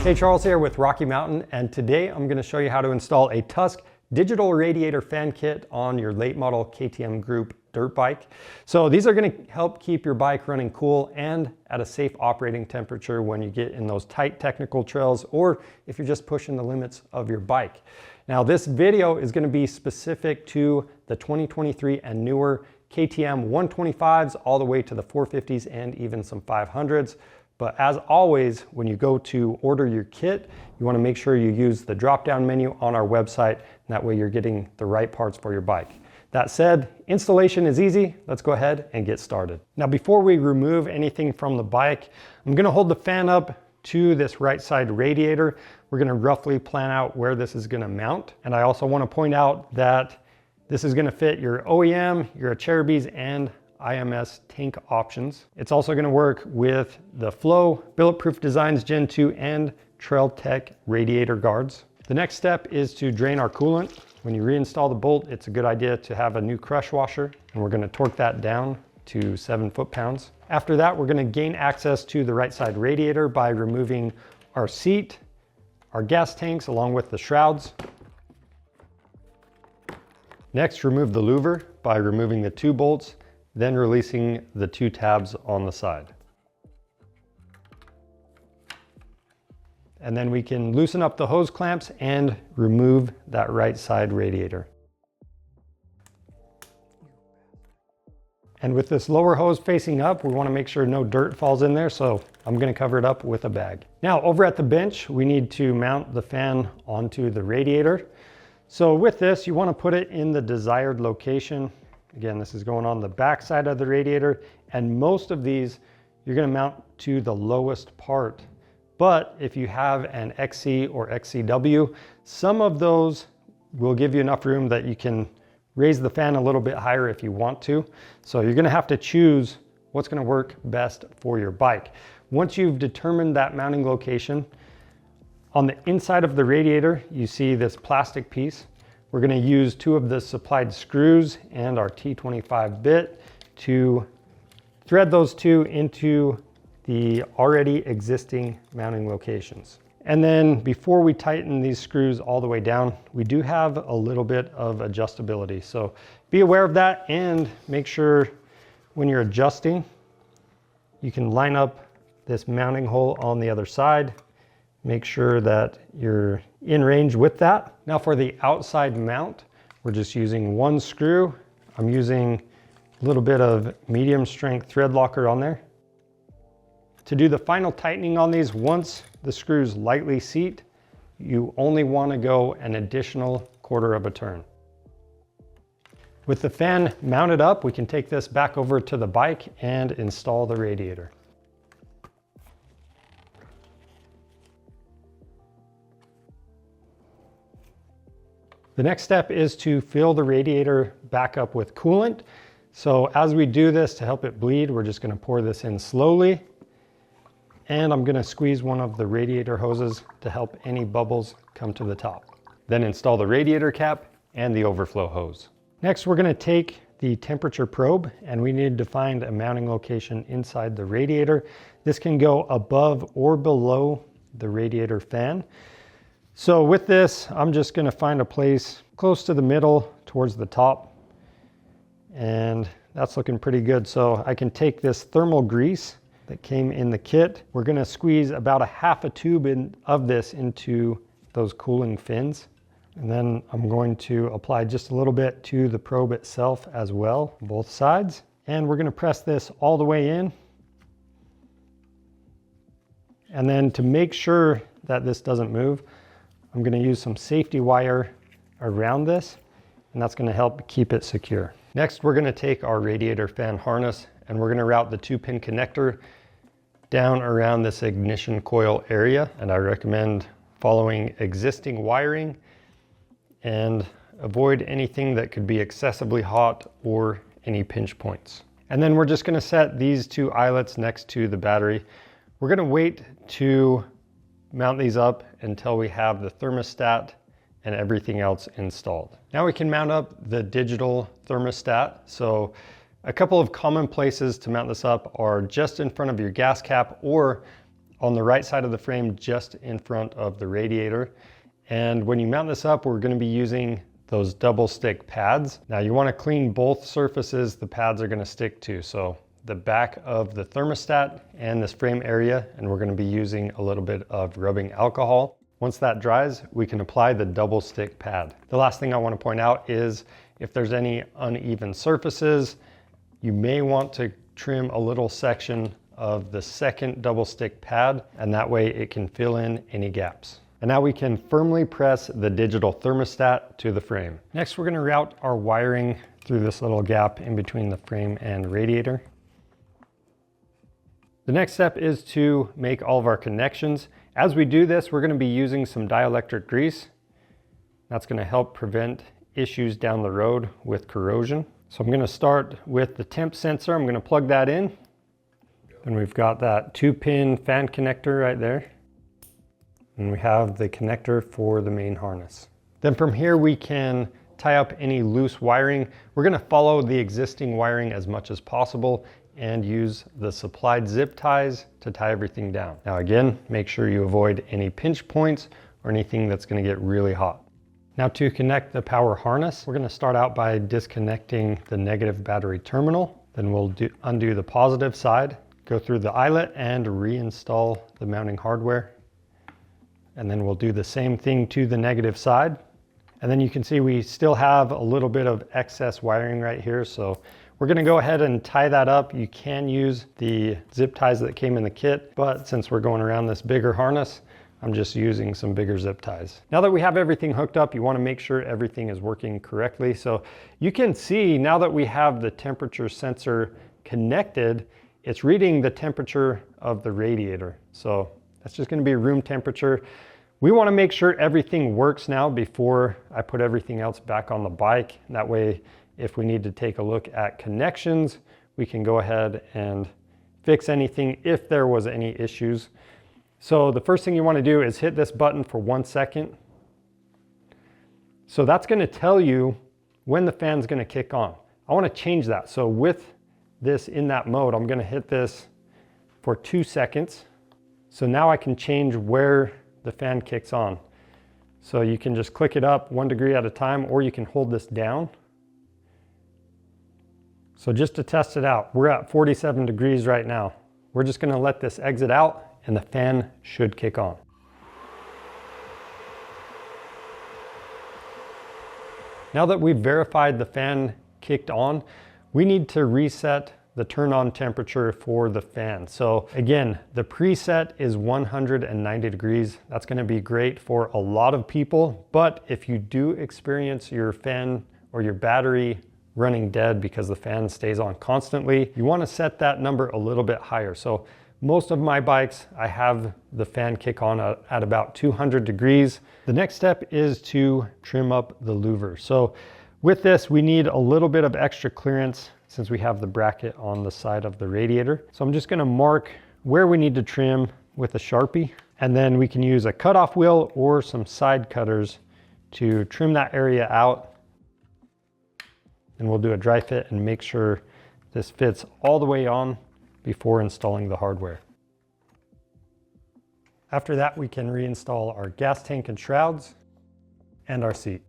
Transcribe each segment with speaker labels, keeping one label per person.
Speaker 1: Hey, Charles here with Rocky Mountain, and today I'm going to show you how to install a Tusk digital radiator fan kit on your late model KTM group dirt bike. So these are going to help keep your bike running cool and at a safe operating temperature when you get in those tight technical trails or if you're just pushing the limits of your bike. Now this video is going to be specific to the 2023 and newer KTM 125s all the way to the 450s and even some 500s. But as always, when you go to order your kit, you want to make sure you use the drop-down menu on our website, and that way you're getting the right parts for your bike. That said, installation is easy. Let's go ahead and get started. Now, before we remove anything from the bike, I'm going to hold the fan up to this right side radiator. We're going to roughly plan out where this is going to mount. And I also want to point out that this is going to fit your OEM, your Cherubies, and IMS tank options. It's also going to work with the Flow, Bulletproof Designs Gen 2, and Trail Tech radiator guards. The next step is to drain our coolant. When you reinstall the bolt, it's a good idea to have a new crush washer, and we're going to torque that down to 7 foot-pounds. After that, we're going to gain access to the right side radiator by removing our seat, our gas tanks, along with the shrouds. Next, remove the louver by removing the 2 bolts, then releasing the 2 tabs on the side. And then we can loosen up the hose clamps and remove that right side radiator. And with this lower hose facing up, we want to make sure no dirt falls in there, so I'm going to cover it up with a bag. Now, over at the bench, we need to mount the fan onto the radiator. So with this, you want to put it in the desired location. Again, this is going on the back side of the radiator, and most of these you're going to mount to the lowest part. But if you have an XC or XCW, some of those will give you enough room that you can raise the fan a little bit higher if you want to. So you're going to have to choose what's going to work best for your bike. Once you've determined that mounting location, on the inside of the radiator, you see this plastic piece. We're going to use 2 of the supplied screws and our T25 bit to thread those 2 into the already existing mounting locations. And then before we tighten these screws all the way down, we do have a little bit of adjustability. So be aware of that and make sure when you're adjusting, you can line up this mounting hole on the other side. Make sure that you're in range with that. Now for the outside mount, we're just using 1 screw. I'm using a little bit of medium strength thread locker on there. To do the final tightening on these, once the screws lightly seat, you only want to go an additional 1/4 of a turn. With the fan mounted up, we can take this back over to the bike and install the radiator. The next step is to fill the radiator back up with coolant. So as we do this, to help it bleed, we're just going to pour this in slowly. And I'm going to squeeze one of the radiator hoses to help any bubbles come to the top. Then install the radiator cap and the overflow hose. Next, we're going to take the temperature probe, and we need to find a mounting location inside the radiator. This can go above or below the radiator fan. So with this, I'm just going to find a place close to the middle towards the top, and that's looking pretty good. So I can take this thermal grease that came in the kit. We're going to squeeze about a 1/2 tube of this into those cooling fins, and then I'm going to apply just a little bit to the probe itself as well, both sides, and we're going to press this all the way in. And then to make sure that this doesn't move, I'm going to use some safety wire around this, and that's going to help keep it secure. Next, we're going to take our radiator fan harness, and we're going to route the 2-pin connector down around this ignition coil area. And I recommend following existing wiring and avoid anything that could be excessively hot or any pinch points. And then we're just going to set these 2 eyelets next to the battery. We're going to wait to mount these up until we have the thermostat and everything else installed. Now we can mount up the digital thermostat. So a couple of common places to mount this up are just in front of your gas cap or on the right side of the frame, just in front of the radiator. And when you mount this up, we're going to be using those double stick pads. Now you want to clean both surfaces the pads are going to stick to. So the back of the thermostat and this frame area, and we're going to be using a little bit of rubbing alcohol. Once that dries, we can apply the double stick pad. The last thing I want to point out is if there's any uneven surfaces, you may want to trim a little section of the second double stick pad, and that way it can fill in any gaps. And now we can firmly press the digital thermostat to the frame. Next, we're going to route our wiring through this little gap in between the frame and radiator. The next step is to make all of our connections. As we do this, we're going to be using some dielectric grease. That's going to help prevent issues down the road with corrosion. So I'm going to start with the temp sensor. I'm going to plug that in. And we've got that 2-pin fan connector right there. And we have the connector for the main harness. Then from here we can tie up any loose wiring. We're going to follow the existing wiring as much as possible and use the supplied zip ties to tie everything down. Now again, make sure you avoid any pinch points or anything that's going to get really hot. Now to connect the power harness, we're going to start out by disconnecting the negative battery terminal. Then we'll undo the positive side, go through the eyelet and reinstall the mounting hardware. And then we'll do the same thing to the negative side. And then you can see we still have a little bit of excess wiring right here. So we're going to go ahead and tie that up. You can use the zip ties that came in the kit, but since we're going around this bigger harness, I'm just using some bigger zip ties. Now that we have everything hooked up, you want to make sure everything is working correctly. So you can see now that we have the temperature sensor connected, it's reading the temperature of the radiator. So that's just going to be room temperature. We want to make sure everything works now before I put everything else back on the bike. That way, if we need to take a look at connections, we can go ahead and fix anything if there was any issues. So the first thing you want to do is hit this button for 1 second. So that's going to tell you when the fan's going to kick on. I want to change that. So with this in that mode, I'm going to hit this for 2 seconds. So now I can change where the fan kicks on. So you can just click it up 1 degree at a time, or you can hold this down. So just to test it out, we're at 47 degrees right now. We're just going to let this exit out and the fan should kick on. Now that we've verified the fan kicked on, we need to reset the turn on temperature for the fan. So again, the preset is 190 degrees. That's going to be great for a lot of people, but if you do experience your fan or your battery running dead because the fan stays on constantly, you want to set that number a little bit higher. So most of my bikes, I have the fan kick on at about 200 degrees. The next step is to trim up the louver. So with this, we need a little bit of extra clearance since we have the bracket on the side of the radiator. So I'm just going to mark where we need to trim with a Sharpie, and then we can use a cutoff wheel or some side cutters to trim that area out. And we'll do a dry fit and make sure this fits all the way on before installing the hardware. After that, we can reinstall our gas tank and shrouds and our seat.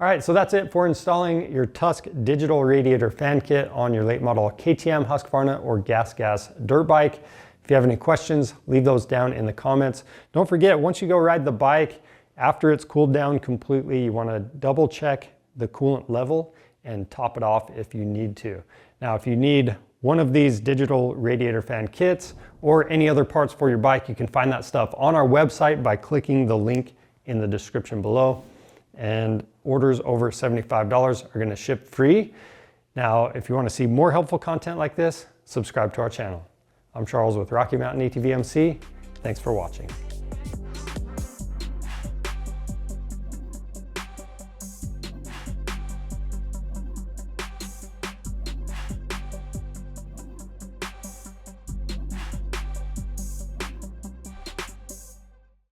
Speaker 1: All right, so that's it for installing your Tusk digital radiator fan kit on your late model KTM, Husqvarna, or GASGAS dirt bike. If you have any questions, leave those down in the comments. Don't forget, once you go ride the bike, after it's cooled down completely, you want to double check the coolant level and top it off if you need to. Now, if you need one of these digital radiator fan kits or any other parts for your bike, you can find that stuff on our website by clicking the link in the description below. And orders over $75 are going to ship free. Now, if you want to see more helpful content like this, subscribe to our channel. I'm Charles with Rocky Mountain ATV MC. Thanks for watching.